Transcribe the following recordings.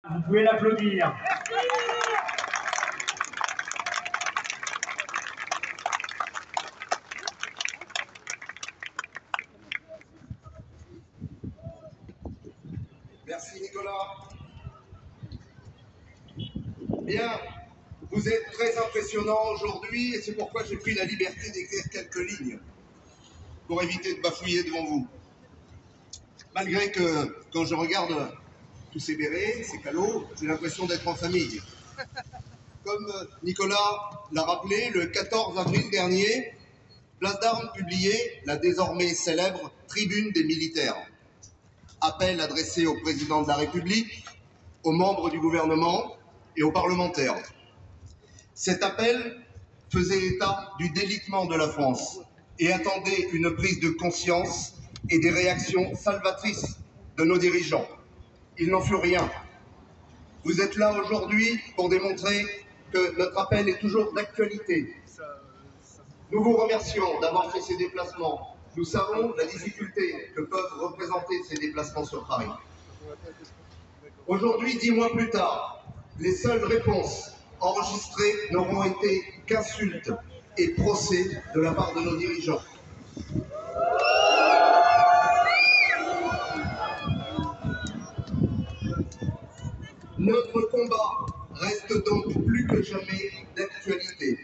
Vous pouvez l'applaudir. Merci Nicolas. Bien, vous êtes très impressionnant aujourd'hui et c'est pourquoi j'ai pris la liberté d'écrire quelques lignes pour éviter de bafouiller devant vous. Malgré que quand je regarde tous ces bérets, ces calots, j'ai l'impression d'être en famille. Comme Nicolas l'a rappelé, le 14 avril dernier, Place d'Armes publiait la désormais célèbre Tribune des militaires. Appel adressé au président de la République, aux membres du gouvernement et aux parlementaires. Cet appel faisait état du délitement de la France et attendait une prise de conscience et des réactions salvatrices de nos dirigeants. Il n'en fut rien. Vous êtes là aujourd'hui pour démontrer que notre appel est toujours d'actualité. Nous vous remercions d'avoir fait ces déplacements. Nous savons la difficulté que peuvent représenter ces déplacements sur Paris. Aujourd'hui, 10 mois plus tard, les seules réponses enregistrées n'auront été qu'insultes et procès de la part de nos dirigeants. Notre combat reste donc plus que jamais d'actualité.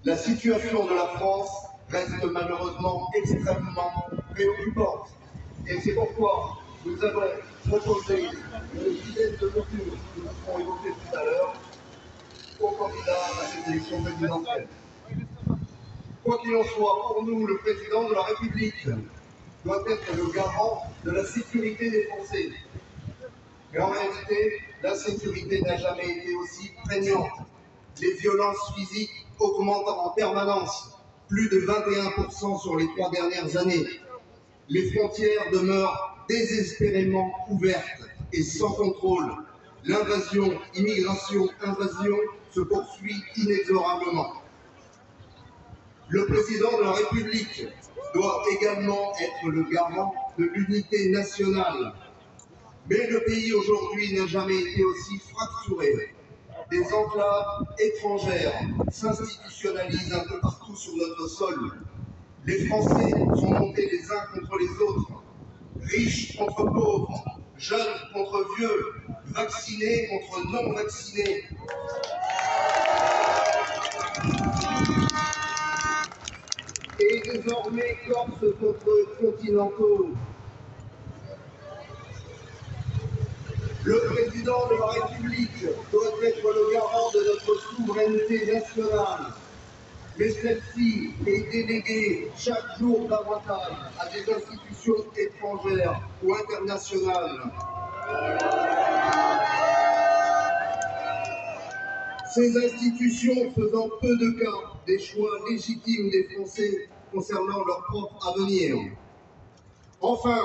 La situation de la France reste malheureusement extrêmement préoccupante. Et c'est pourquoi nous avons proposé une dizaine de mesures que nous serons évoquées tout à l'heure aux candidats à cette élection présidentielle. Quoi qu'il en soit, pour nous, le président de la République doit être le garant de la sécurité des Français. Mais en réalité, l'insécurité n'a jamais été aussi prégnante. Les violences physiques augmentent en permanence, plus de 21% sur les 3 dernières années. Les frontières demeurent désespérément ouvertes et sans contrôle. L'invasion, immigration, invasion se poursuit inexorablement. Le président de la République doit également être le garant de l'unité nationale. Mais le pays aujourd'hui n'a jamais été aussi fracturé. Des enclaves étrangères s'institutionnalisent un peu partout sur notre sol. Les Français sont montés les uns contre les autres, riches contre pauvres, jeunes contre vieux, vaccinés contre non vaccinés. Et désormais Corses contre continentaux. Le président de la République doit être le garant de notre souveraineté nationale. Mais celle-ci est déléguée chaque jour davantage à des institutions étrangères ou internationales. Ces institutions faisant peu de cas des choix légitimes des Français concernant leur propre avenir. Enfin,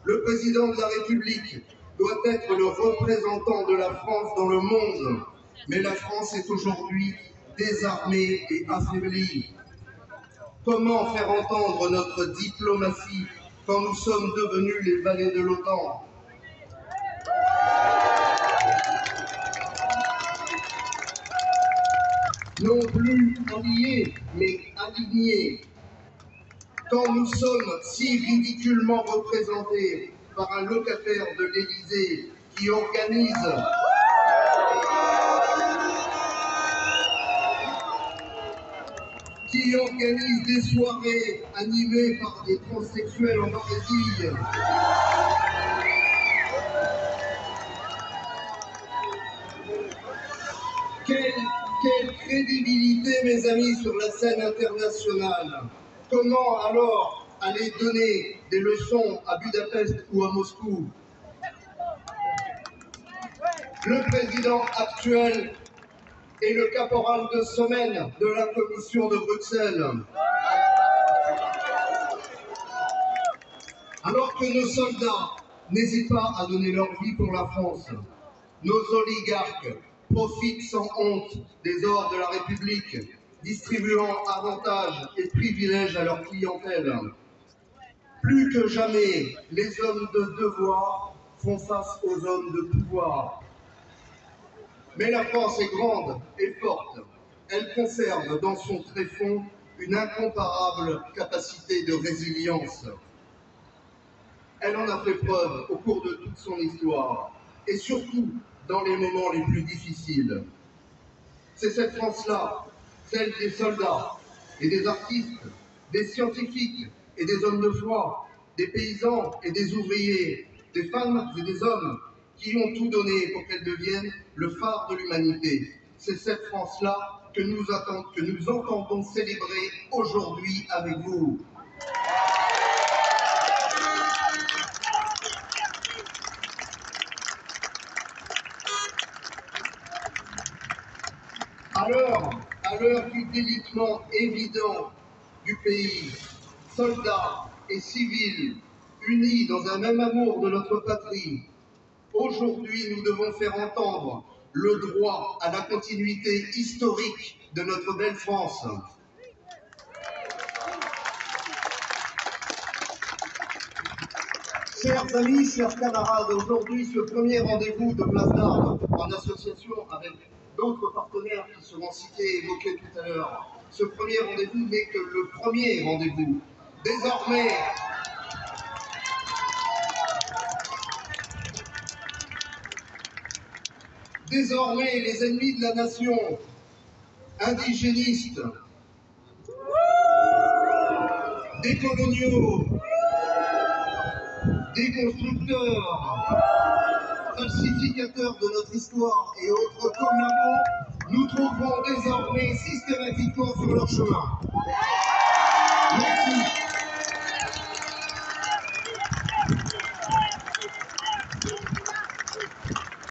le président de la République doit être le représentant de la France dans le monde. Mais la France est aujourd'hui désarmée et affaiblie. Comment faire entendre notre diplomatie quand nous sommes devenus les valets de l'OTAN? Non plus alliés, mais alignés. Quand nous sommes si ridiculement représentés par un locataire de l'Élysée qui organise des soirées animées par des transsexuels en Brésil. Quelle crédibilité, mes amis, sur la scène internationale. Comment alors aller donner des leçons à Budapest ou à Moscou? Le président actuel est le caporal de semaine de la commission de Bruxelles. Alors que nos soldats n'hésitent pas à donner leur vie pour la France, nos oligarques profitent sans honte des ors de la République, distribuant avantages et privilèges à leur clientèle. Plus que jamais, les hommes de devoir font face aux hommes de pouvoir. Mais la France est grande et forte. Elle conserve dans son tréfonds une incomparable capacité de résilience. Elle en a fait preuve au cours de toute son histoire, et surtout dans les moments les plus difficiles. C'est cette France-là, celle des soldats et des artistes, des scientifiques et des hommes de foi, des paysans et des ouvriers, des femmes et des hommes qui ont tout donné pour qu'elle devienne le phare de l'humanité. C'est cette France-là que nous entendons célébrer aujourd'hui avec vous. À l'heure du délitement évident du pays, soldats et civils unis dans un même amour de notre patrie, aujourd'hui nous devons faire entendre le droit à la continuité historique de notre belle France. Chers amis, chers camarades, aujourd'hui ce premier rendez-vous de Place d'Armes, en association avec d'autres partenaires qui seront cités et évoqués tout à l'heure, ce premier rendez-vous n'est que le premier rendez-vous. Désormais, les ennemis de la nation, indigénistes, décoloniaux, déconstructeurs, falsificateurs de notre histoire et autres collabos, nous trouverons désormais systématiquement sur leur chemin. Merci.